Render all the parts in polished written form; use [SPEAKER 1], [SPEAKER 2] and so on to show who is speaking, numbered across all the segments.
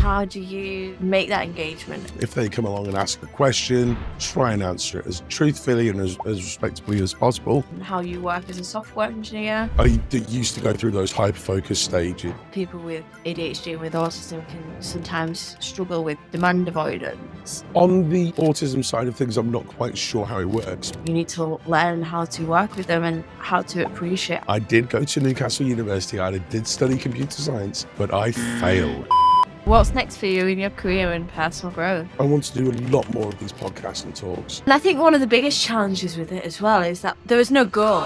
[SPEAKER 1] how do you make that engagement?
[SPEAKER 2] If they come along and ask a question, try and answer it as truthfully and as respectfully as possible.
[SPEAKER 1] And how you work as a software engineer?
[SPEAKER 2] I used to go through those hyperfocus stages.
[SPEAKER 1] People with ADHD and with autism can sometimes struggle with demand avoidance.
[SPEAKER 2] On the autism side of things, I'm not quite sure how it works.
[SPEAKER 1] You need to learn how to work with them and how to appreciate.
[SPEAKER 2] I did go to Newcastle University. I did study computer science, but I failed.
[SPEAKER 1] What's next for you in your career and personal growth?
[SPEAKER 2] I want to do a lot more of these podcasts and talks.
[SPEAKER 1] And I think one of the biggest challenges with it as well is that there is no goal.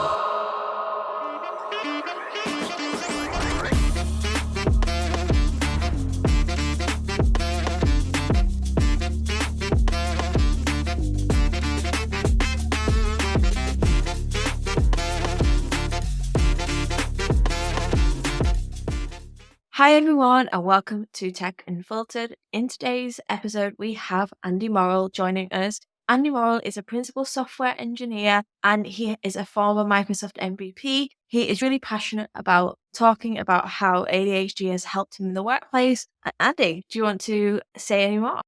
[SPEAKER 1] Hi everyone and welcome to Tech Unfiltered. In today's episode we have Andy Morrell joining us. Andy Morrell is a principal software engineer and he is a former Microsoft MVP. He is really passionate about talking about how ADHD has helped him in the workplace. And Andy, do you want to say any more?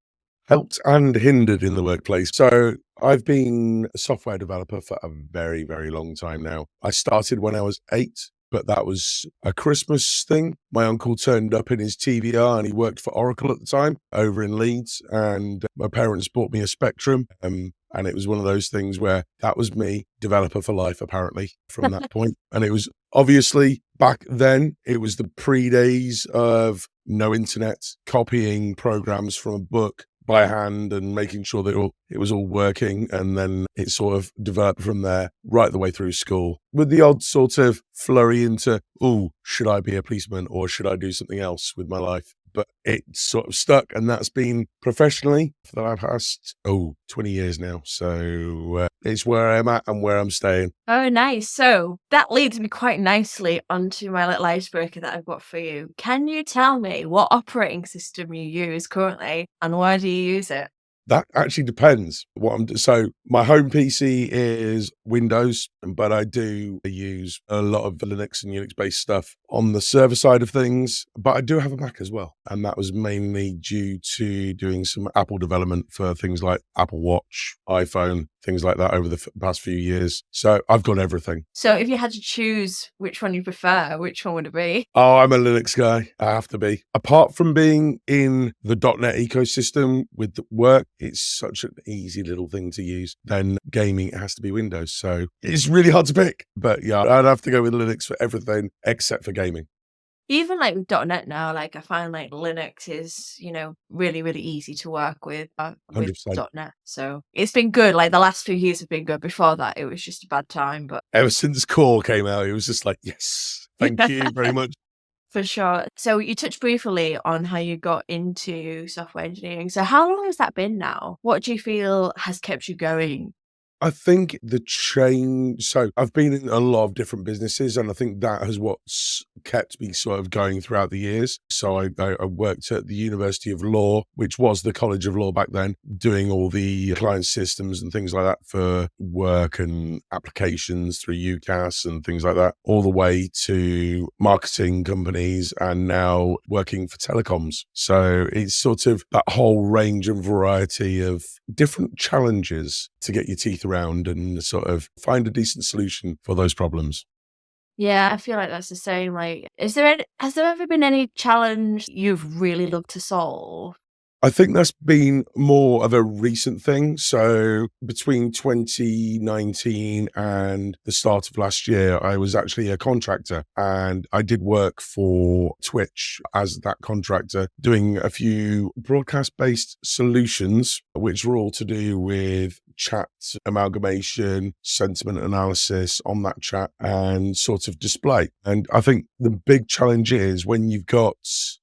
[SPEAKER 2] Helped and hindered in the workplace. So I've been a software developer for a very, very long time now. I started when I was 8. But that was a Christmas thing. My uncle turned up in his TVR and he worked for Oracle at the time over in Leeds. And my parents bought me a Spectrum. And it was one of those things where that was me, developer for life, apparently, from that point. And it was obviously back then, it was the pre-days of no internet, copying programs from a book by hand and making sure that it was all working. And then it sort of developed from there right the way through school with the odd sort of flurry into, should I be a policeman or should I do something else with my life? But it sort of stuck, and that's been professionally for the past 20 years now. So it's where I'm at and where I'm staying.
[SPEAKER 1] Oh, nice. So that leads me quite nicely onto my little icebreaker that I've got for you. Can you tell me what operating system you use currently and why do you use it?
[SPEAKER 2] That actually depends so my home PC is Windows, but I do use a lot of Linux and Unix based stuff on the server side of things, but I do have a Mac as well. And that was mainly due to doing some Apple development for things like Apple Watch, iPhone, things like that over the past few years. So I've got everything.
[SPEAKER 1] So if you had to choose which one you prefer, which one would it be?
[SPEAKER 2] Oh, I'm a Linux guy. I have to be. Apart from being in the .NET ecosystem with the work, it's such an easy little thing to use. Then gaming, it has to be Windows. So it's really hard to pick. But yeah, I'd have to go with Linux for everything except for gaming.
[SPEAKER 1] Even like with .NET now, like I find like Linux is, really, really easy to work with
[SPEAKER 2] 100%.
[SPEAKER 1] .NET. So it's been good. Like the last few years have been good. Before that, it was just a bad time. But
[SPEAKER 2] ever since Core came out, it was just like, yes, thank you very much.
[SPEAKER 1] For sure. So you touched briefly on how you got into software engineering. So how long has that been now? What do you feel has kept you going?
[SPEAKER 2] I think the change, so I've been in a lot of different businesses and I think that has what's kept me sort of going throughout the years. So I worked at the University of Law, which was the College of Law back then, doing all the client systems and things like that for work and applications through UCAS and things like that, all the way to marketing companies and now working for telecoms. So it's sort of that whole range and variety of different challenges to get your teeth around and sort of find a decent solution for those problems.
[SPEAKER 1] Yeah, I feel like that's the same. Like, has there ever been any challenge you've really loved to solve?
[SPEAKER 2] I think that's been more of a recent thing. So between 2019 and the start of last year, I was actually a contractor and I did work for Twitch as that contractor, doing a few broadcast-based solutions, which were all to do with chat amalgamation, sentiment analysis on that chat and sort of display. And I think the big challenge is when you've got,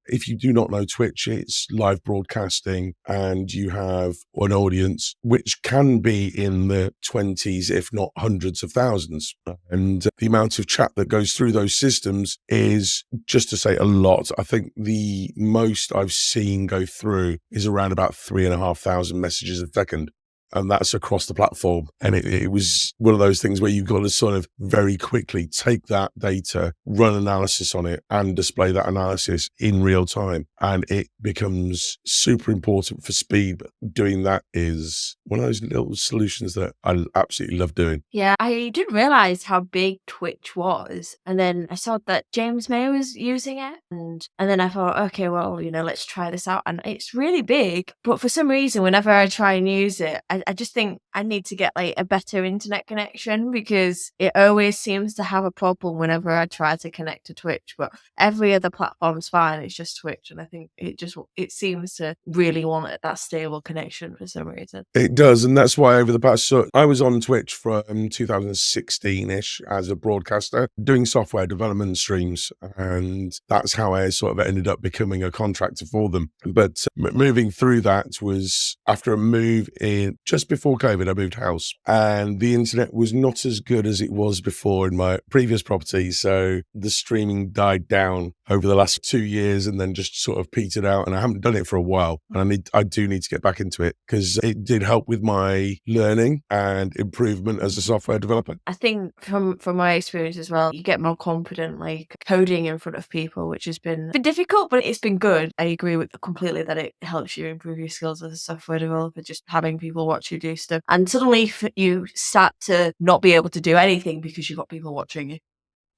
[SPEAKER 2] if you do not know Twitch, it's live broadcasting and you have an audience which can be in the 20s, if not hundreds of thousands. And the amount of chat that goes through those systems is, just to say, a lot. I think the most I've seen go through is around about 3,500 messages a second. and that's across the platform. And it was one of those things where you've got to sort of very quickly take that data, run analysis on it, and display that analysis in real time. And it becomes super important for speed. But doing that is one of those little solutions that I absolutely love doing.
[SPEAKER 1] Yeah, I didn't realize how big Twitch was. And then I saw that James May was using it. And then I thought, okay, well, let's try this out. And it's really big. But for some reason, whenever I try and use it, I just think I need to get like a better internet connection, because it always seems to have a problem whenever I try to connect to Twitch. But every other platform's fine. It's just Twitch. And I think it seems to really want that stable connection for some reason.
[SPEAKER 2] It does. And that's why over the past, so I was on Twitch from 2016-ish as a broadcaster doing software development streams. And that's how I sort of ended up becoming a contractor for them. But moving through that was after a move in just before COVID, I moved house, and the internet was not as good as it was before in my previous property. So the streaming died down over the last 2 years and then just sort of petered out. And I haven't done it for a while. And I do need to get back into it, because it did help with my learning and improvement as a software developer.
[SPEAKER 1] I think from my experience as well, you get more confident like coding in front of people, which has been difficult, but it's been good. I agree with completely that it helps you improve your skills as a software developer, just having people watch you do stuff. And suddenly you start to not be able to do anything because you've got people watching you.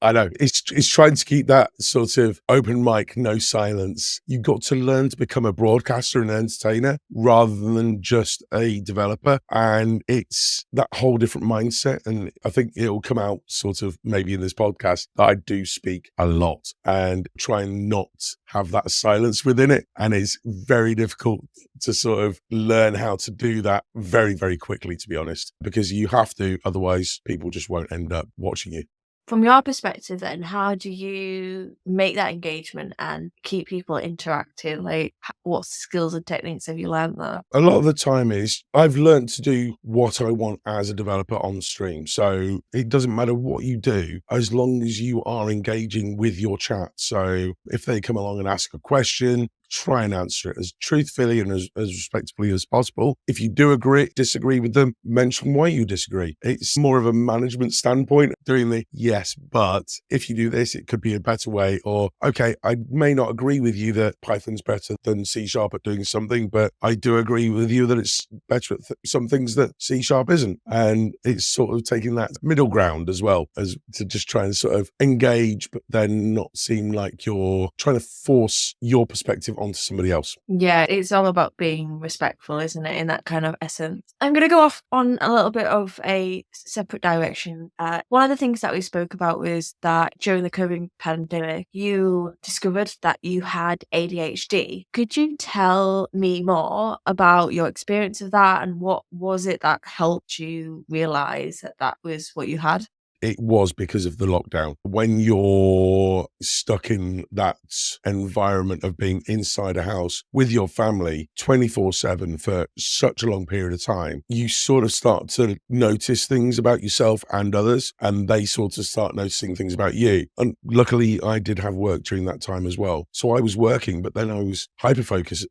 [SPEAKER 2] I know. It's trying to keep that sort of open mic, no silence. You've got to learn to become a broadcaster and entertainer rather than just a developer. And it's that whole different mindset. And I think it'll come out sort of maybe in this podcast that I do speak a lot and try and not have that silence within it. And it's very difficult to sort of learn how to do that very, very quickly, to be honest, because you have to, otherwise people just won't end up watching you.
[SPEAKER 1] From your perspective then, how do you make that engagement and keep people interacting? Like, what skills and techniques have you learned there?
[SPEAKER 2] A lot of the time is I've learned to do what I want as a developer on stream. So it doesn't matter what you do, as long as you are engaging with your chat. So if they come along and ask a question, try and answer it as truthfully and as respectfully as possible. If you do disagree with them, mention why you disagree. It's more of a management standpoint, doing the yes, but if you do this, it could be a better way. Or, okay, I may not agree with you that Python's better than C# at doing something, but I do agree with you that it's better at some things that C# isn't. And it's sort of taking that middle ground as well, as to just try and sort of engage, but then not seem like you're trying to force your perspective onto somebody else.
[SPEAKER 1] Yeah, it's all about being respectful, isn't it, in that kind of essence. I'm going to go off on a little bit of a separate direction. One of the things that we spoke about was that during the COVID pandemic, you discovered that you had ADHD. Could you tell me more about your experience of that, and what was it that helped you realize that that was what you had?
[SPEAKER 2] It was because of the lockdown. When you're stuck in that environment of being inside a house with your family 24/7 for such a long period of time, you sort of start to notice things about yourself and others, and they sort of start noticing things about you. And luckily, I did have work during that time as well. So I was working, but then I was hyperfocused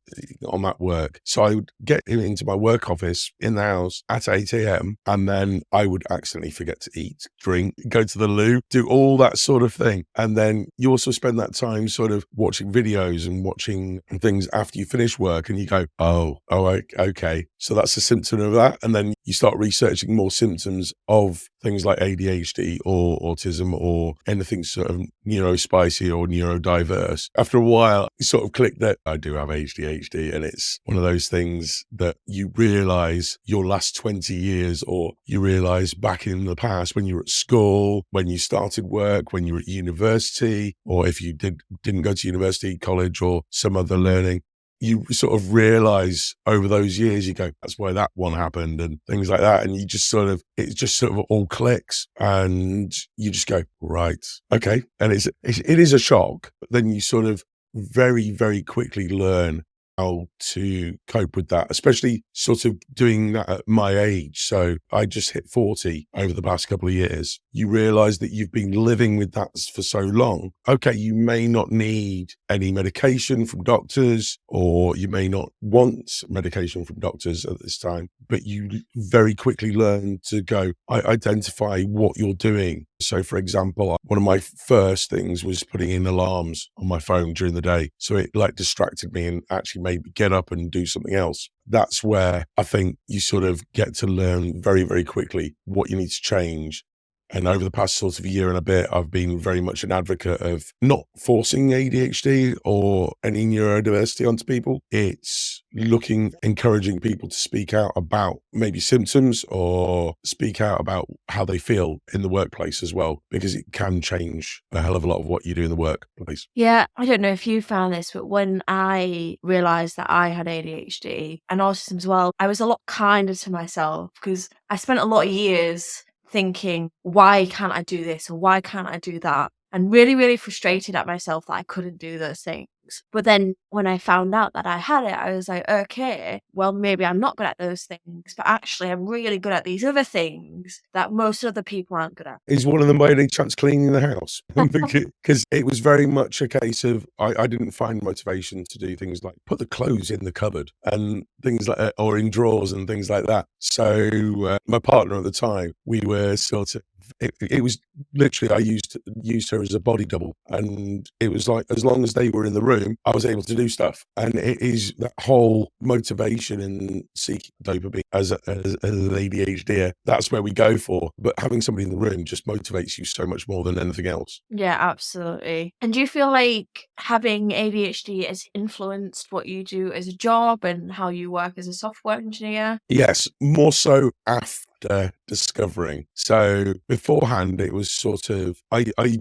[SPEAKER 2] on that work. So I would get into my work office in the house at 8 a.m. and then I would accidentally forget to eat, drink, go to the loo, do all that sort of thing. And then you also spend that time sort of watching videos and watching things after you finish work, and you go, okay. So that's a symptom of that. And then you start researching more symptoms of things like ADHD or autism or anything sort of neurospicy or neurodiverse. After a while, you sort of click that I do have ADHD, and it's one of those things that you realize your last 20 years, or you realize back in the past when you were at school, when you started work, when you were at university, or if you didn't go to university, college, or some other learning. You sort of realize over those years, you go, that's why that one happened, and things like that. And you just sort of, it just sort of all clicks, and you just go, right, okay. And it is a shock, but then you sort of very, very quickly learn how to cope with that, especially sort of doing that at my age. So I just hit 40 over the past couple of years. You realize that you've been living with that for so long. Okay, you may not need any medication from doctors, or you may not want medication from doctors at this time, but you very quickly learn to identify what you're doing. So, for example, one of my first things was putting in alarms on my phone during the day. So it like distracted me and actually made me get up and do something else. That's where I think you sort of get to learn very, very quickly what you need to change. And over the past sort of year and a bit, I've been very much an advocate of not forcing ADHD or any neurodiversity onto people. It's encouraging people to speak out about maybe symptoms or speak out about how they feel in the workplace as well, because it can change a hell of a lot of what you do in the workplace.
[SPEAKER 1] Yeah, I don't know if you found this, but when I realized that I had ADHD and autism as well, I was a lot kinder to myself because I spent a lot of years thinking, why can't I do this or why can't I do that? And really, really frustrated at myself that I couldn't do those things. But then when I found out that I had it, I was like, okay, well, maybe I'm not good at those things, but actually I'm really good at these other things that most other people aren't good at.
[SPEAKER 2] Is one of them by any chance cleaning the house? Because it was very much a case of I didn't find motivation to do things like put the clothes in the cupboard and things like that, or in drawers and things like that. So my partner at the time, we were sort of, it was literally, I used her as a body double, and it was like, as long as they were in the room, I was able to do stuff. And it is that whole motivation and seeking dopamine as an ADHD, that's where we go for. But having somebody in the room just motivates you so much more than anything else.
[SPEAKER 1] Yeah, absolutely. And do you feel like having ADHD has influenced what you do as a job and how you work as a software engineer?
[SPEAKER 2] Yes, more so after discovering. So beforehand, it was sort of,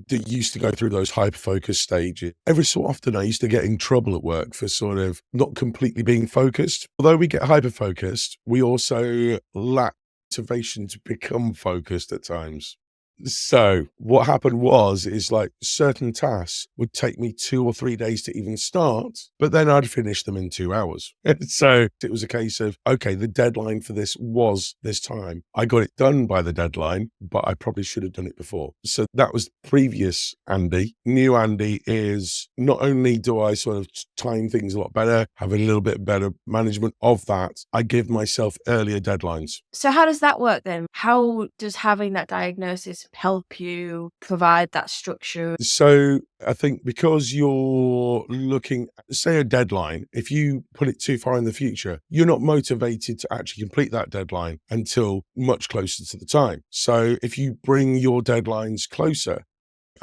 [SPEAKER 2] used to go through those hyperfocus stages. Every so often, I used to get in trouble at work for sort of not completely being focused. Although we get hyperfocused, we also lack motivation to become focused at times. So what happened is like certain tasks would take me 2 or 3 days to even start, but then I'd finish them in 2 hours. So it was a case of, okay, the deadline for this was this time. I got it done by the deadline, but I probably should have done it before. So that was previous Andy. New Andy is, not only do I sort of time things a lot better, have a little bit better management of that, I give myself earlier deadlines.
[SPEAKER 1] So how does that work then? How does having that diagnosis help you provide that structure?
[SPEAKER 2] So I think because you're looking, say, a deadline, if you put it too far in the future, you're not motivated to actually complete that deadline until much closer to the time. So if you bring your deadlines closer,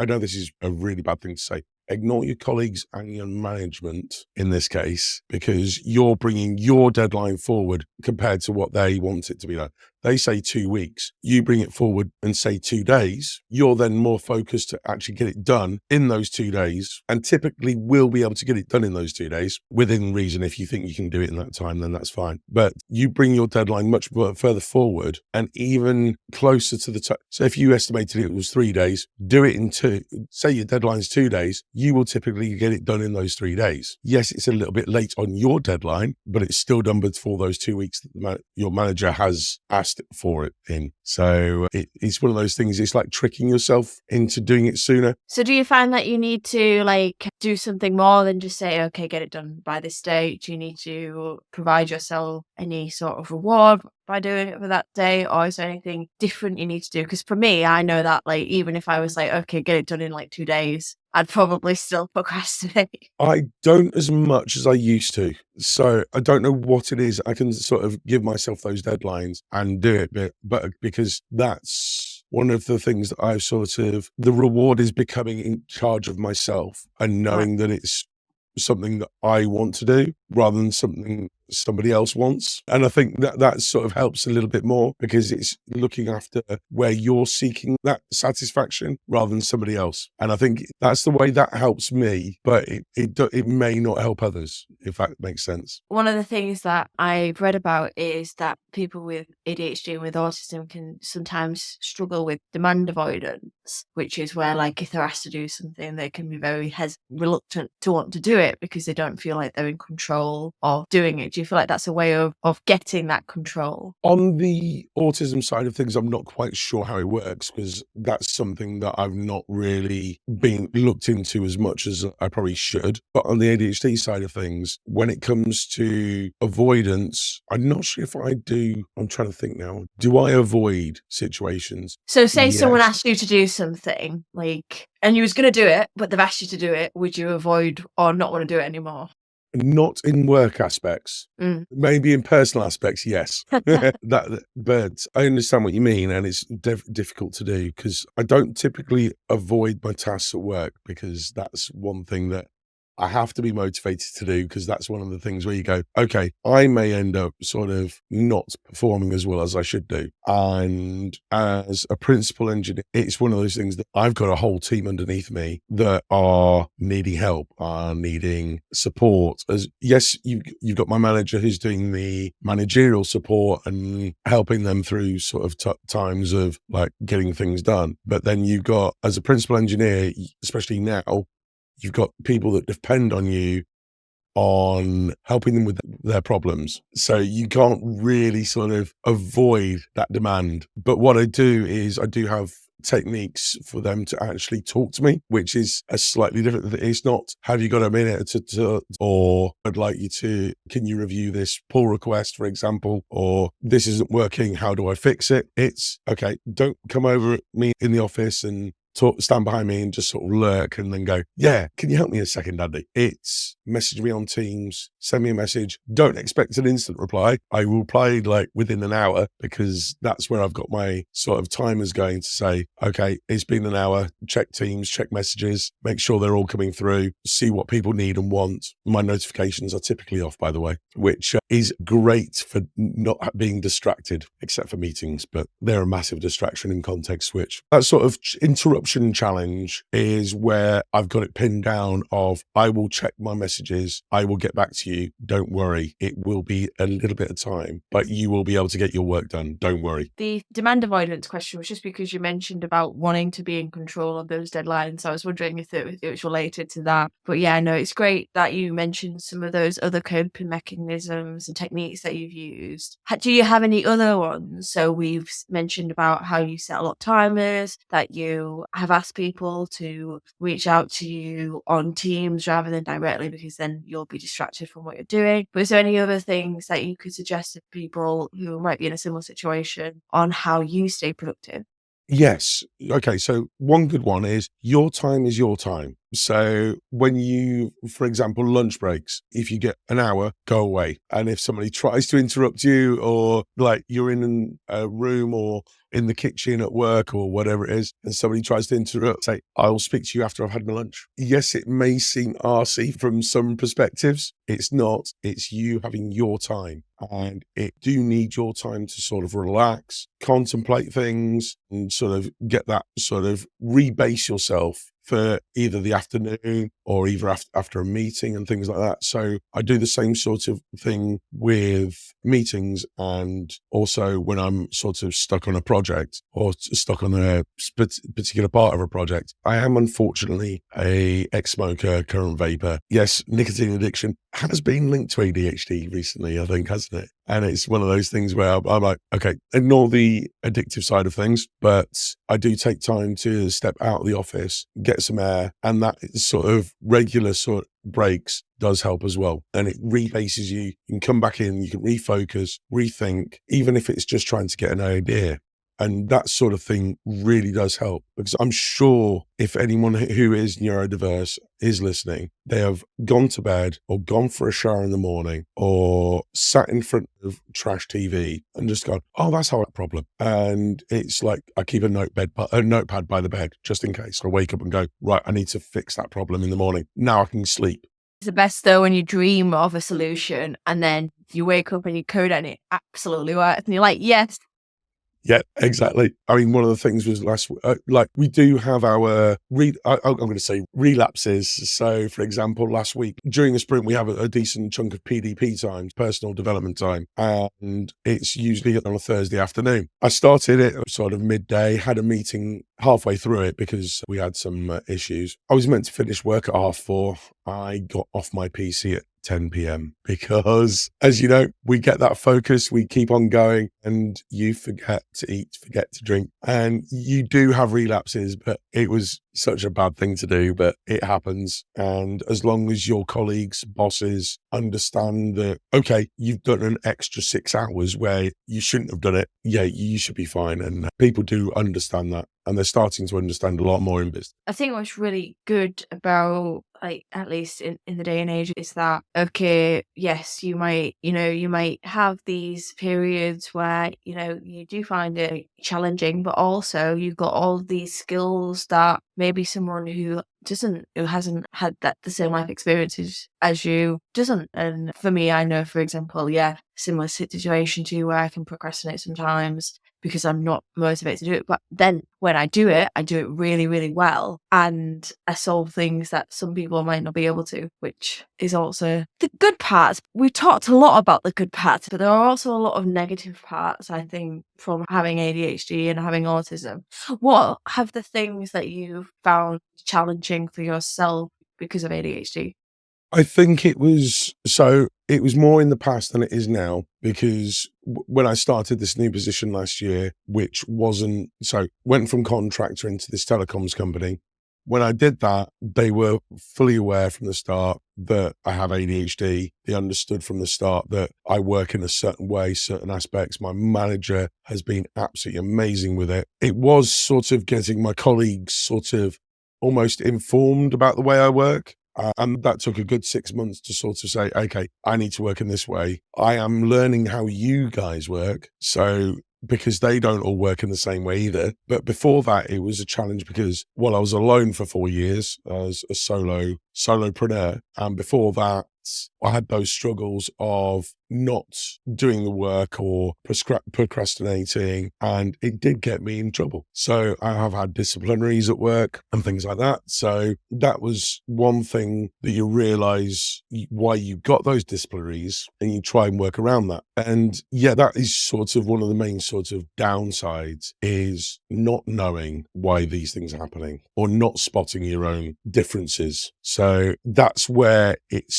[SPEAKER 2] I know this is a really bad thing to say, ignore your colleagues and your management in this case, because you're bringing your deadline forward compared to what they want it to be done. They say 2 weeks, you bring it forward and say 2 days. You're then more focused to actually get it done in those 2 days, and typically will be able to get it done in those 2 days within reason. If you think you can do it in that time, then that's fine. But you bring your deadline much further forward and even closer to the time. So if you estimated it was 3 days, do it in 2. Say your deadline's 2 days, you will typically get it done in those 3 days. Yes, it's a little bit late on your deadline, but it's still done before those 2 weeks that your manager has asked for it in. So it's one of those things, it's like tricking yourself into doing it sooner.
[SPEAKER 1] So do you find that you need to like do something more than just say, okay, get it done by this date? Do you need to provide yourself any sort of reward by doing it for that day, or is there anything different you need to do? Because for me, I know that like even if I was like, okay, get it done in like 2 days, I'd probably still procrastinate.
[SPEAKER 2] I don't as much as I used to. So I don't know what it is. I can sort of give myself those deadlines and do it, but because that's one of the things that I've sort of, the reward is becoming in charge of myself and knowing that it's something that I want to do rather than something somebody else wants. And I think that sort of helps a little bit more, because it's looking after where you're seeking that satisfaction rather than somebody else. And I think that's the way that helps me, but it may not help others, if that makes sense.
[SPEAKER 1] One of the things that I've read about is that people with ADHD and with autism can sometimes struggle with demand avoidance, which is where like if they're asked to do something, they can be very reluctant to want to do it because they don't feel like they're in control control of doing it? Do you feel like that's a way of getting that control?
[SPEAKER 2] On the autism side of things, I'm not quite sure how it works because that's something that I've not really been looked into as much as I probably should. But on the ADHD side of things, when it comes to avoidance, I'm not sure if I do. I'm trying to think now. Do I avoid situations?
[SPEAKER 1] So say someone
[SPEAKER 2] Yes.
[SPEAKER 1] asked you to do something, like, and you was going to do it, but they've asked you to do it, would you avoid or not want to do it anymore?
[SPEAKER 2] Not in work aspects.
[SPEAKER 1] Mm.
[SPEAKER 2] Maybe in personal aspects, yes. But I understand what you mean, and it's difficult to do because I don't typically avoid my tasks at work because that's one thing that I have to be motivated to do because that's one of the things where you go, okay, I may end up sort of not performing as well as I should do. And as a principal engineer, it's one of those things that I've got a whole team underneath me that are needing help, are needing support. As yes, you've got my manager who's doing the managerial support and helping them through sort of times of like getting things done. But then you've got, as a principal engineer, especially now, you've got people that depend on you on helping them with their problems. So you can't really sort of avoid that demand. But what I do is I do have techniques for them to actually talk to me, which is a slightly different. It's not, have you got a minute or I'd like you to, can you review this pull request, for example, or this isn't working, how do I fix it? It's, okay, don't come over at me in the office and stand behind me and just sort of lurk and then go, yeah, can you help me a second, Andy? It's message me on Teams, send me a message. Don't expect an instant reply. I will reply like within an hour because that's where I've got my sort of timers going to say, okay, it's been an hour, check Teams, check messages, make sure they're all coming through, see what people need and want. My notifications are typically off, by the way, which is great for not being distracted, except for meetings, but they're a massive distraction in context switch. That sort of interruption challenge is where I've got it pinned down of, I will check my messages, I will get back to you, don't worry, it will be a little bit of time, but you will be able to get your work done, don't worry.
[SPEAKER 1] The demand avoidance question was just because you mentioned about wanting to be in control of those deadlines. So I was wondering if it was related to that. But yeah, no, it's great that you mentioned some of those other coping mechanisms and techniques that you've used. Do you have any other ones? So we've mentioned about how you set a lot of timers, that you have asked people to reach out to you on Teams rather than directly because then you'll be distracted from what you're doing. But is there any other things that you could suggest to people who might be in a similar situation on how you stay productive?
[SPEAKER 2] Yes. Okay. So one good one is your time is your time. So when you, for example, lunch breaks, if you get an hour, go away. And if somebody tries to interrupt you or like you're in a room or in the kitchen at work or whatever it is, and somebody tries to interrupt, say, I'll speak to you after I've had my lunch. Yes, it may seem arsey from some perspectives. It's not. It's you having your time. And it do need your time to sort of relax, contemplate things, and sort of get that sort of rebase yourself for either the afternoon or either after a meeting and things like that. So I do the same sort of thing with meetings and also when I'm sort of stuck on a project or stuck on a particular part of a project. I am unfortunately a ex-smoker, current vapor. Yes, nicotine addiction has been linked to ADHD recently, I think, hasn't it? And it's one of those things where I'm like, okay, ignore the addictive side of things, but I do take time to step out of the office, get some air, and that sort of regular sort of breaks does help as well. And it rebases you. You can come back in, you can refocus, rethink, even if it's just trying to get an idea. And that sort of thing really does help because I'm sure if anyone who is neurodiverse is listening, they have gone to bed or gone for a shower in the morning or sat in front of trash TV and just gone, oh, that's our problem. And it's like, I keep a notepad by the bed just in case. I wake up and go, right, I need to fix that problem in the morning. Now I can sleep.
[SPEAKER 1] It's the best though when you dream of a solution and then you wake up and you code and it absolutely works and you're like, yes.
[SPEAKER 2] Yeah, exactly. I mean, one of the things was like we do have our, I'm going to say relapses. So for example, last week during a sprint, we have a decent chunk of PDP time, personal development time, and it's usually on a Thursday afternoon. I started it sort of midday, had a meeting halfway through it because we had some issues. I was meant to finish work at 4:30. I got off my PC at 10 p.m. because, as you know, we get that focus, we keep on going, and you forget to eat, forget to drink, and you do have relapses, but it was such a bad thing to do, but it happens. And as long as your colleagues, bosses understand that, okay, you've done an extra 6 hours where you shouldn't have done it, yeah, you should be fine. And people do understand that. And they're starting to understand a lot more in business.
[SPEAKER 1] I think what's really good about, like, at least in the day and age, is that, okay, yes, you might have these periods where, you do find it challenging, but also you've got all these skills that maybe someone who hasn't had the same life experiences as you doesn't. And for me, I know, for example, similar situation to you, where I can procrastinate sometimes because I'm not motivated to do it. But then when I do it really, really well. And I solve things that some people might not be able to, which is also the good parts. We've talked a lot about the good parts, but there are also a lot of negative parts, I think, from having ADHD and having autism. What have the things that you've found challenging for yourself because of ADHD?
[SPEAKER 2] I think it was more in the past than it is now, because when I started this new position last year, which went from contractor into this telecoms company. When I did that, they were fully aware from the start that I have ADHD. They understood from the start that I work in a certain way, certain aspects. My manager has been absolutely amazing with it. It was sort of getting my colleagues sort of almost informed about the way I work. And that took a good 6 months to sort of say, okay, I need to work in this way. I am learning how you guys work. So, because they don't all work in the same way either. But before that, it was a challenge because, I was alone for 4 years as a solopreneur. And before that, I had those struggles of not doing the work or procrastinating, and it did get me in trouble. So I have had disciplinaries at work and things like that. So that was one thing that you realize why you got those disciplinaries, and you try and work around that. And yeah, that is sort of one of the main sort of downsides, is not knowing why these things are happening or not spotting your own differences. So that's where it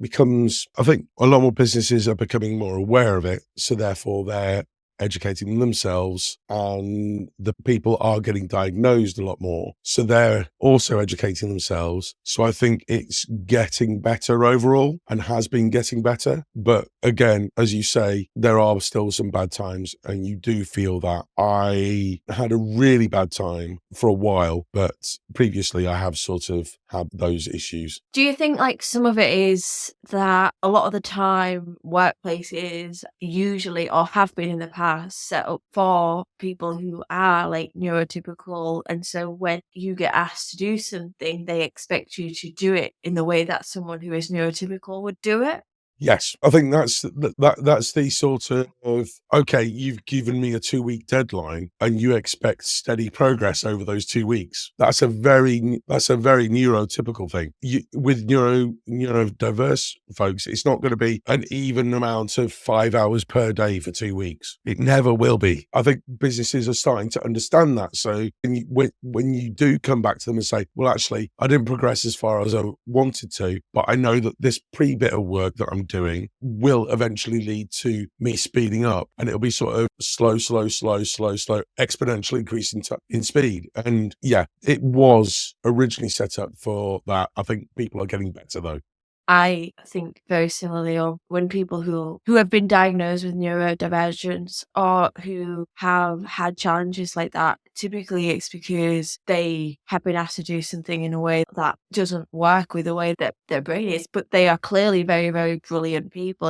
[SPEAKER 2] becomes, I think a lot more businesses are becoming more aware of it. So therefore they're educating themselves, and the people are getting diagnosed a lot more. So they're also educating themselves. So I think it's getting better overall, and has been getting better. But again, as you say, there are still some bad times, and you do feel that. I had a really bad time for a while, but previously I have sort of had those issues.
[SPEAKER 1] Do you think, like, some of it is that a lot of the time workplaces usually, or have been in the past, set up for people who are, like, neurotypical, and so when you get asked to do something, they expect you to do it in the way that someone who is neurotypical would do it?
[SPEAKER 2] Yes, I think that's the sort of, okay, you've given me a 2-week deadline and you expect steady progress over those 2 weeks. That's a very neurotypical thing. With neurodiverse folks, it's not going to be an even amount of 5 hours per day for 2 weeks. It never will be. I think businesses are starting to understand that. So when you do come back to them and say, well, actually, I didn't progress as far as I wanted to, but I know that this bit of work that I'm doing will eventually lead to me speeding up, and it'll be sort of slow, exponentially increasing in speed. And yeah, it was originally set up for that. I think people are getting better though.
[SPEAKER 1] I think very similarly, or when people who have been diagnosed with neurodivergence, or who have had challenges like that, typically it's because they have been asked to do something in a way that doesn't work with the way that their brain is. But they are clearly very, very brilliant people.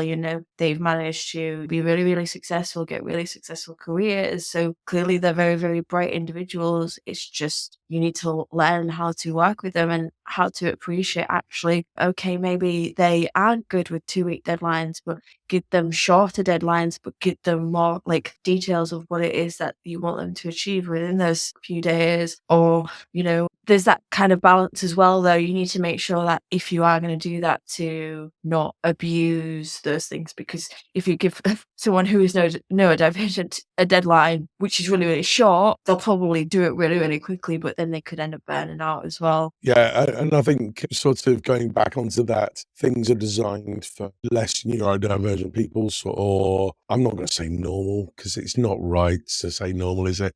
[SPEAKER 1] They've managed to be really, really successful, get really successful careers. So clearly they're very, very bright individuals. It's just, you need to learn how to work with them and how to appreciate, actually, okay, maybe they aren't good with 2-week deadlines, but give them shorter deadlines, but give them more, like, details of what it is that you want them to achieve within those few days. Or, there's that kind of balance as well, though. You need to make sure that if you are going to do that, to not abuse those things, because if you give someone who is neurodivergent a deadline which is really, really short, they'll probably do it really, really quickly, but but then they could end up burning out as well.
[SPEAKER 2] Yeah, and I think sort of going back onto that, things are designed for less neurodivergent people, or I'm not going to say normal because it's not right to say normal, is it?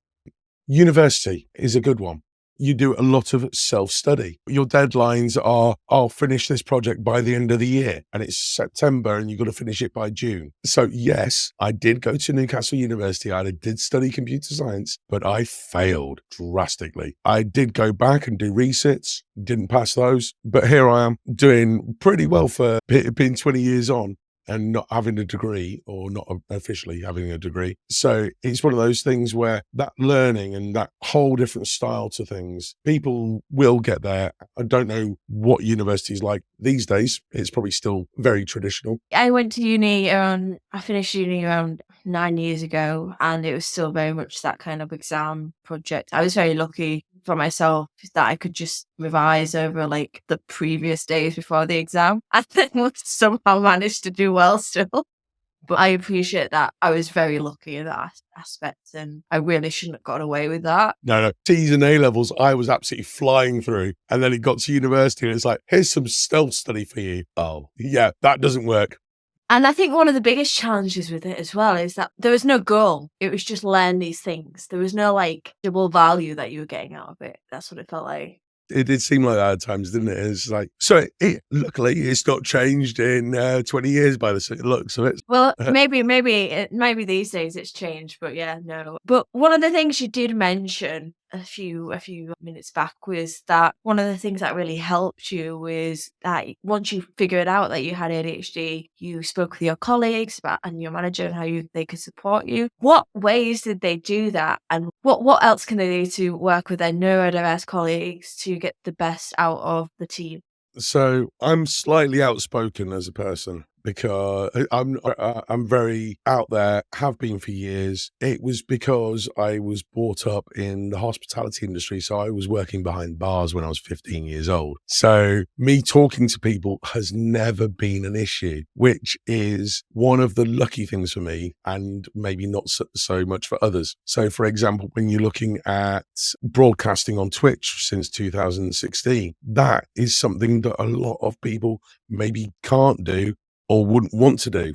[SPEAKER 2] University is a good one. You do a lot of self-study. Your deadlines are, I'll finish this project by the end of the year, and it's September and you've got to finish it by June. So yes, I did go to Newcastle University. I did study computer science, but I failed drastically. I did go back and do resits, didn't pass those, but here I am doing pretty well for being 20 years on and not having a degree, or not officially having a degree. So it's one of those things where that learning and that whole different style to things, people will get there. I don't know what university's like these days. It's probably still very traditional.
[SPEAKER 1] I finished uni around 9 years ago, and it was still very much that kind of exam project. I was very lucky for myself that I could just revise over like the previous days before the exam, and then somehow managed to do well still. But I appreciate that I was very lucky in that aspect, and I really shouldn't have got away with that.
[SPEAKER 2] No. T's and A levels, I was absolutely flying through. And then it got to university and it's like, here's some stealth study for you. Oh, yeah, that doesn't work.
[SPEAKER 1] And I think one of the biggest challenges with it as well is that there was no goal. It was just learn these things. There was no like double value that you were getting out of it. That's what it felt like.
[SPEAKER 2] It did seem like that at times, didn't it? It's like, so luckily it's not changed in 20 years by the looks of it.
[SPEAKER 1] Well, maybe these days it's changed, but yeah, no. But one of the things you did mention a few minutes back was that one of the things that really helped you was that once you figured out that you had ADHD, you spoke with your colleagues and your manager and how they could support you. What ways did they do that, and what else can they do to work with their neurodiverse colleagues to get the best out of the team?
[SPEAKER 2] So I'm slightly outspoken as a person because I'm very out there, have been for years. It was because I was brought up in the hospitality industry. So I was working behind bars when I was 15 years old. So me talking to people has never been an issue, which is one of the lucky things for me and maybe not so much for others. So for example, when you're looking at broadcasting on Twitch since 2016, that is something that a lot of people maybe can't do or wouldn't want to do.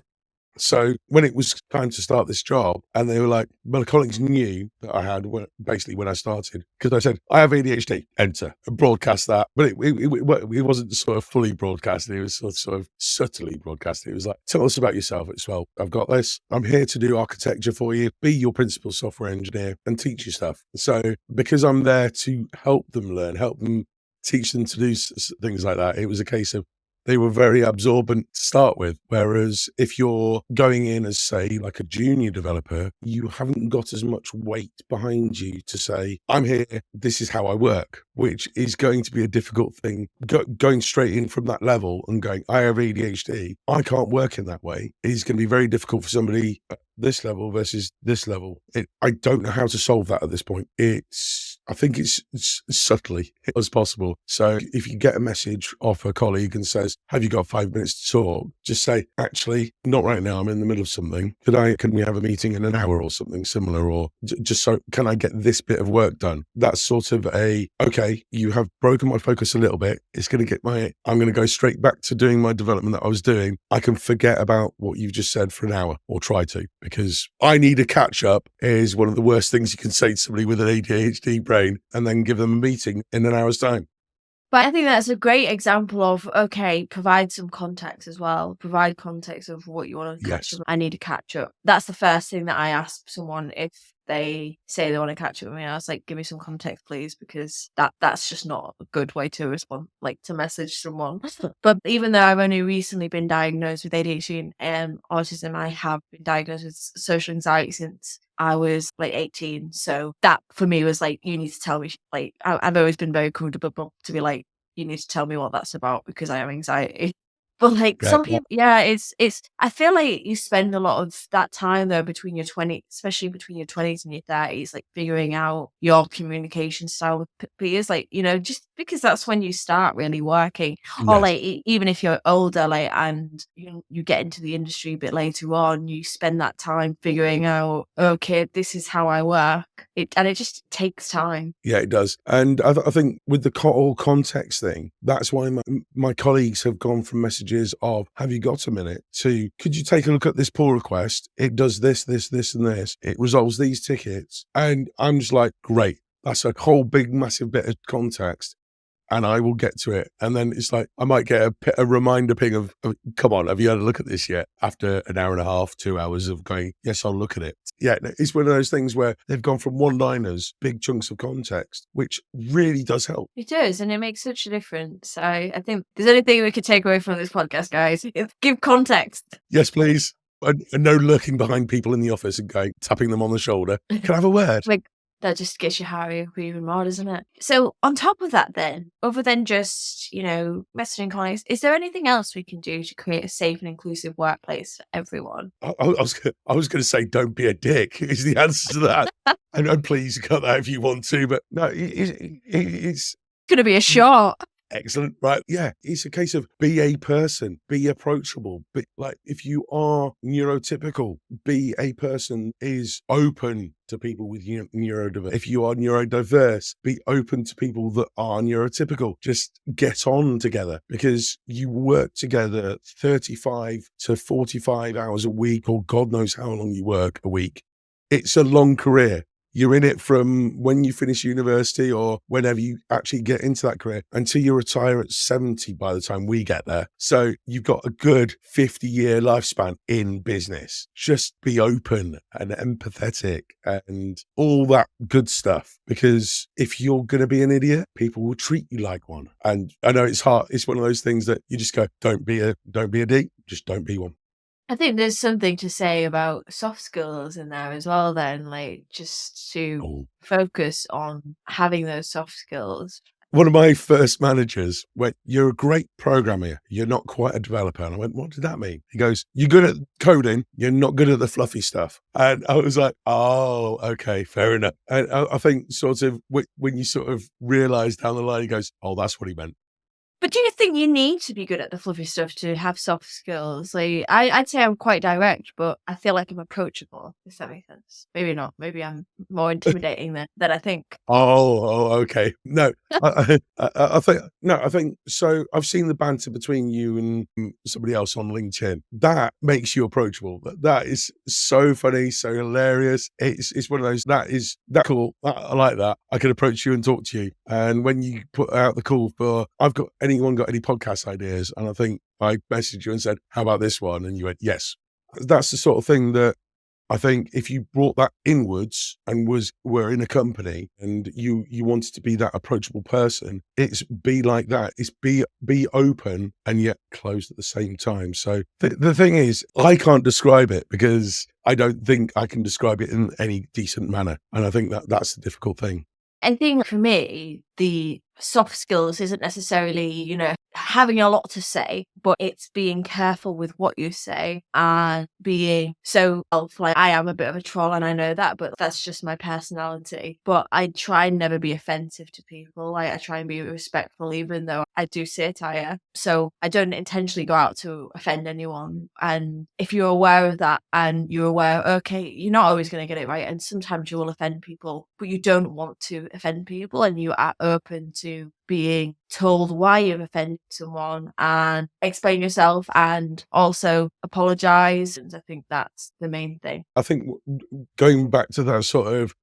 [SPEAKER 2] So when it was time to start this job, and they were like, my colleagues knew that I had basically when I started, because I said, I have ADHD, enter, and broadcast that. But it wasn't sort of fully broadcasted. It was sort of subtly broadcasted. It was like, tell us about yourself. It's, well, I've got this. I'm here to do architecture for you, be your principal software engineer and teach you stuff. So because I'm there to help them learn, help them teach them to do things like that, it was a case of, they were very absorbent to start with. Whereas if you're going in as, say, like a junior developer, you haven't got as much weight behind you to say, I'm here, this is how I work, which is going to be a difficult thing. Going straight in from that level and going, I have ADHD, I can't work in that way, is going to be very difficult for somebody at this level versus this level. I don't know how to solve that at this point. I think it's subtly as possible. So if you get a message off a colleague and says, have you got 5 minutes to talk? Just say, actually, not right now. I'm in the middle of something. Can we have a meeting in an hour or something similar? Or just so, can I get this bit of work done? That's sort of okay, you have broken my focus a little bit. It's going to I'm going to go straight back to doing my development that I was doing. I can forget about what you've just said for an hour, or try to, because I need a catch up is one of the worst things you can say to somebody with an ADHD brain, and then give them a meeting in an hour's time.
[SPEAKER 1] But I think that's a great example of, okay, provide some context as well. Provide context of what you want to catch up. I need to catch up. That's the first thing that I ask someone if they say they want to catch up with me. I was like, give me some context, please, because that's just not a good way to respond, like to message someone. But even though I've only recently been diagnosed with ADHD and autism, I have been diagnosed with social anxiety since I was like 18. So that for me was like, you need to tell me, like, I've always been very comfortable to be like, you need to tell me what that's about because I have anxiety. But like
[SPEAKER 2] Yeah.
[SPEAKER 1] some people, yeah, it's. I feel like you spend a lot of that time though between your 20s, especially between your 20s and your 30s, like figuring out your communication style with peers, like just because that's when you start really working. Or
[SPEAKER 2] Yes.
[SPEAKER 1] like even if you're older, like and you get into the industry a bit later on, you spend that time figuring out, okay, this is how I work. It just takes time.
[SPEAKER 2] Yeah, it does. And I think with the whole context thing, that's why my colleagues have gone from messages of, have you got a minute, to, could you take a look at this pull request? It does this, this, this, and this. It resolves these tickets. And I'm just like, great. That's a whole big, massive bit of context. And I will get to it. And then it's like, I might get a reminder ping of, come on, have you had a look at this yet? After an hour and a half, 2 hours of going, yes, I'll look at it. Yeah, it's one of those things where they've gone from one-liners, big chunks of context, which really does help.
[SPEAKER 1] It does, and it makes such a difference. I think if there's anything we could take away from this podcast, guys, it's give context.
[SPEAKER 2] Yes, please. And no lurking behind people in the office and going, tapping them on the shoulder. Can I have a word?
[SPEAKER 1] Like, that just gets you higher up even more, doesn't it? So on top of that then, other than just, messaging colleagues, is there anything else we can do to create a safe and inclusive workplace for everyone?
[SPEAKER 2] I was going to say, don't be a dick is the answer to that. and please cut that if you want to, but no, it's
[SPEAKER 1] Going to be a short.
[SPEAKER 2] excellent, right? Yeah, it's a case of be a person, be approachable. But like, if you are neurotypical, be a person is open to people with neurodiverse. If you are neurodiverse, be open to people that are neurotypical. Just get on together, because you work together 35 to 45 hours a week, or God knows how long you work a week. It's a long career. You're in it from when you finish university or whenever you actually get into that career until you retire at 70 by the time we get there. So you've got a good 50-year lifespan in business. Just be open and empathetic and all that good stuff. Because if you're going to be an idiot, people will treat you like one. And I know it's hard. It's one of those things that you just go, don't be a D, just don't be one.
[SPEAKER 1] I think there's something to say about soft skills in there as well then, like just to focus on having those soft skills.
[SPEAKER 2] One of my first managers went, you're a great programmer. You're not quite a developer. And I went, what did that mean? He goes, you're good at coding. You're not good at the fluffy stuff. And I was like, oh, okay, fair enough. And I think sort of when you sort of realize down the line, he goes, oh, that's what he meant.
[SPEAKER 1] But do you think you need to be good at the fluffy stuff to have soft skills? Like, I'd say I'm quite direct, but I feel like I'm approachable, if that makes sense. Maybe not. Maybe I'm more intimidating than I think.
[SPEAKER 2] Oh, okay. No, I think so. I've seen the banter between you and somebody else on LinkedIn. That makes you approachable. That is so funny, so hilarious. It's one of those, that cool. I like that. I can approach you and talk to you. And when you put out the call for, anyone got any podcast ideas? And I think I messaged you and said, how about this one? And you went, yes. That's the sort of thing that I think if you brought that inwards and were in a company and you wanted to be that approachable person, it's be like that. It's be open and yet closed at the same time. So the thing is, I can't describe it because I don't think I can describe it in any decent manner. And I think that's the difficult thing.
[SPEAKER 1] I think for me, the soft skills isn't necessarily, having a lot to say, but it's being careful with what you say and being so like I am a bit of a troll and I know that, but that's just my personality. But I try and never be offensive to people. Like I try and be respectful, even though I do satire. So I don't intentionally go out to offend anyone. And if you're aware of that and you're aware, okay, you're not always going to get it right. And sometimes you will offend people, but you don't want to offend people and you are open to being told why you've offended someone and explain yourself and also apologize. And I think that's the main thing.
[SPEAKER 2] I think going back to that sort of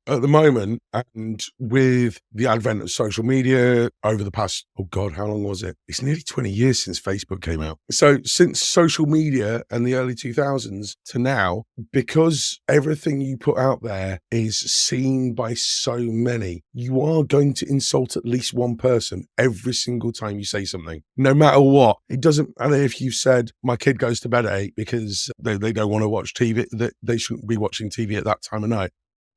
[SPEAKER 2] at the moment, and with the advent of social media over the past, oh God, how long was it? It's nearly 20 years since Facebook came out. So since social media and the early 2000s to now, because everything you put out there is seen by so many, you are going to insult at least one person every single time you say something, no matter what. It doesn't matter if you said my kid goes to bed at 8 because they don't want to watch TV, that they shouldn't be watching TV at that time of night.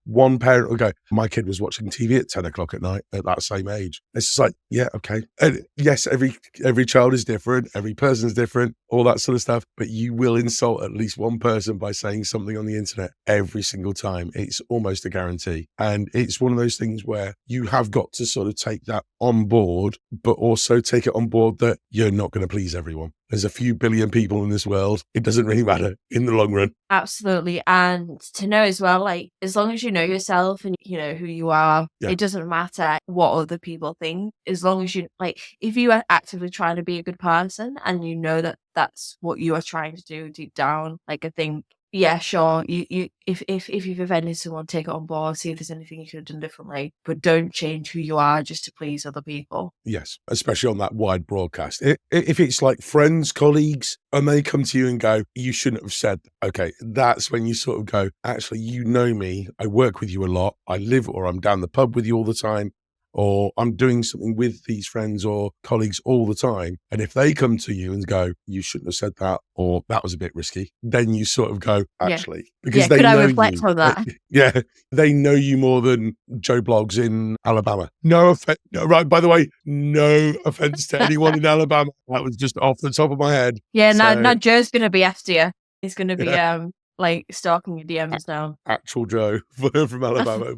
[SPEAKER 2] one parent will go, my kid was watching TV at 10 o'clock at night at that same age. It's just like, yeah, okay. And yes, every child is different. Every person's different, all that sort of stuff. But you will insult at least one person by saying something on the internet every single time. It's almost a guarantee. And it's one of those things where you have got to sort of take that on board, but also take it on board that you're not going to please everyone. There's a few billion people in this world. It doesn't really matter in the long run.
[SPEAKER 1] Absolutely. And to know as well, like, as long as you know yourself and you know who you are, it doesn't matter what other people think. As long as you, like, if you are actively trying to be a good person and you know that that's what you are trying to do deep down, like, I think, yeah, sure. If you've offended someone, take it on board, see if there's anything you could have done differently, but don't change who you are just to please other people.
[SPEAKER 2] Yes, especially on that wide broadcast. If it's like friends, colleagues, and they come to you and go, you shouldn't have said, okay, that's when you sort of go, actually, you know me, I work with you a lot, I live or I'm down the pub with you all the time, or I'm doing something with these friends or colleagues all the time. And if they come to you and go, you shouldn't have said that, or that was a bit risky, then you sort of go, actually, because they
[SPEAKER 1] could I
[SPEAKER 2] know
[SPEAKER 1] reflect
[SPEAKER 2] you.
[SPEAKER 1] on that?
[SPEAKER 2] Yeah, they know you more than Joe Blogs in Alabama. No offense, right, by the way, no offense to anyone in Alabama. That was just off the top of my head.
[SPEAKER 1] Yeah, now Joe's going to be after you. He's going to be like stalking your DMs now.
[SPEAKER 2] Actual Joe from Alabama.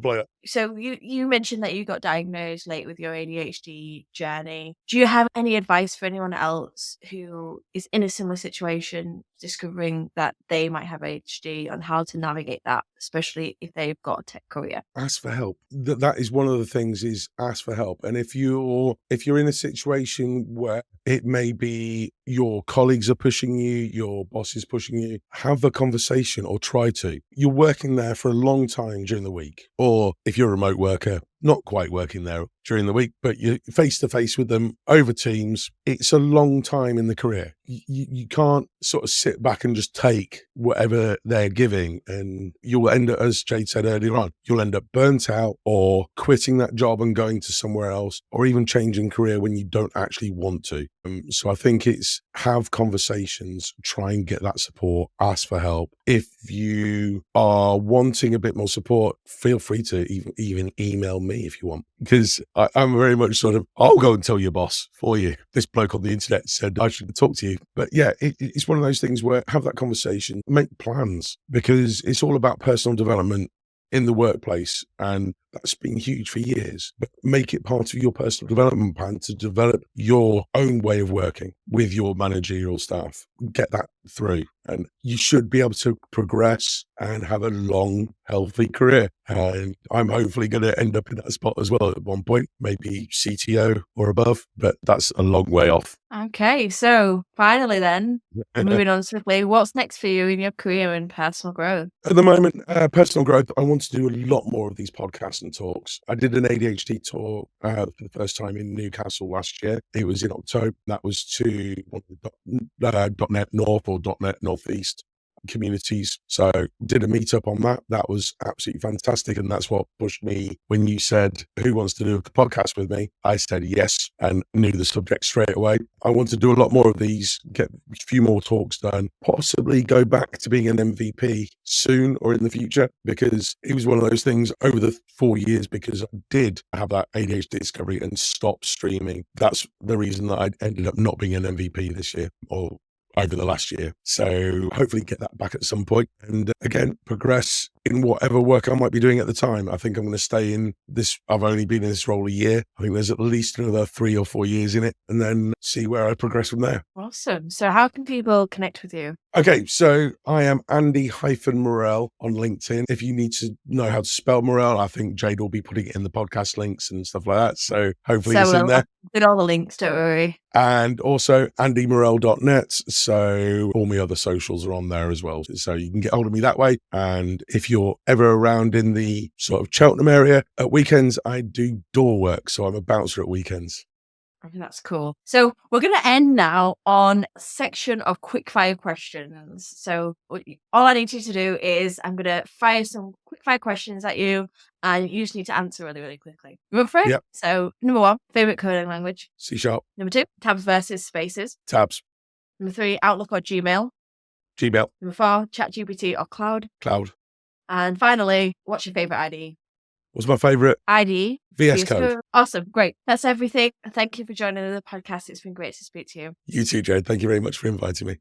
[SPEAKER 1] So you mentioned that you got diagnosed late with your ADHD journey. Do you have any advice for anyone else who is in a similar situation, discovering that they might have ADHD, on how to navigate that, especially if they've got a tech career?
[SPEAKER 2] Ask for help. That is one of the things, is ask for help. And if you're in a situation where it may be your colleagues are pushing you, your boss is pushing you, have a conversation or try to. You're working there for a long time during the week, or if you're a remote worker, not quite working there during the week, but you're face to face with them over Teams. It's a long time in the career. You can't sort of sit back and just take whatever they're giving, and you'll end up, as Jade said earlier on, you'll end up burnt out or quitting that job and going to somewhere else, or even changing career when you don't actually want to. So I think it's have conversations, try and get that support, ask for help. If you are wanting a bit more support, feel free to even email me if you want, because I'm very much sort of, I'll go and tell your boss for you. This bloke on the internet said I should talk to you. But yeah, it's one of those things where have that conversation, make plans, because it's all about personal development in the workplace, and that's been huge for years. But make it part of your personal development plan to develop your own way of working with your managerial staff. Get that through, and you should be able to progress and have a long, healthy career. And I'm hopefully going to end up in that spot as well at one point, maybe CTO or above, but that's a long way off.
[SPEAKER 1] Okay, so finally then, moving on swiftly, what's next for you in your career and personal growth?
[SPEAKER 2] At the moment, personal growth, I want to do a lot more of these podcasts and talks. I did an ADHD talk for the first time in Newcastle last year. It was in October. That was to one of the .NET North or .NET Northeast communities. So did a meetup on that. That was absolutely fantastic. And that's what pushed me. When you said, who wants to do a podcast with me? I said yes, and knew the subject straight away. I want to do a lot more of these, get a few more talks done, possibly go back to being an MVP soon or in the future, because it was one of those things over the 4 years, because I did have that ADHD discovery and stopped streaming. That's the reason that I ended up not being an MVP this year, or over the last year. So hopefully get that back at some point, and again, progress in whatever work I might be doing at the time. I think I'm going to stay in this. I've only been in this role a year. I think there's at least another 3 or 4 years in it, and then see where I progress from there.
[SPEAKER 1] Awesome. So how can people connect with you?
[SPEAKER 2] Okay, so I am Andy-Morrell on LinkedIn. If you need to know how to spell Morrell, I think Jade will be putting it in the podcast links and stuff like that. So hopefully it's in there.
[SPEAKER 1] Did all the links, don't worry.
[SPEAKER 2] And also andymorrell.net. So all my other socials are on there as well. So you can get hold of me that way. And if you're ever around in the sort of Cheltenham area at weekends, I do door work. So I'm a bouncer at weekends.
[SPEAKER 1] That's cool. So we're going to end now on a section of quickfire questions. So all I need you to do is I'm going to fire some quickfire questions at you, and you just need to answer really, really quickly. You up for it?
[SPEAKER 2] Yep.
[SPEAKER 1] So number 1, favorite coding language?
[SPEAKER 2] C#.
[SPEAKER 1] Number 2, tabs versus spaces.
[SPEAKER 2] Tabs.
[SPEAKER 1] Number 3, Outlook or Gmail.
[SPEAKER 2] Gmail.
[SPEAKER 1] Number 4, ChatGPT or Cloud.
[SPEAKER 2] Cloud.
[SPEAKER 1] And finally, what's your favorite ID?
[SPEAKER 2] What's my favorite?
[SPEAKER 1] ID.
[SPEAKER 2] VS Code.
[SPEAKER 1] Awesome. Great. That's everything. Thank you for joining the podcast. It's been great to speak to you.
[SPEAKER 2] You too, Jade. Thank you very much for inviting me.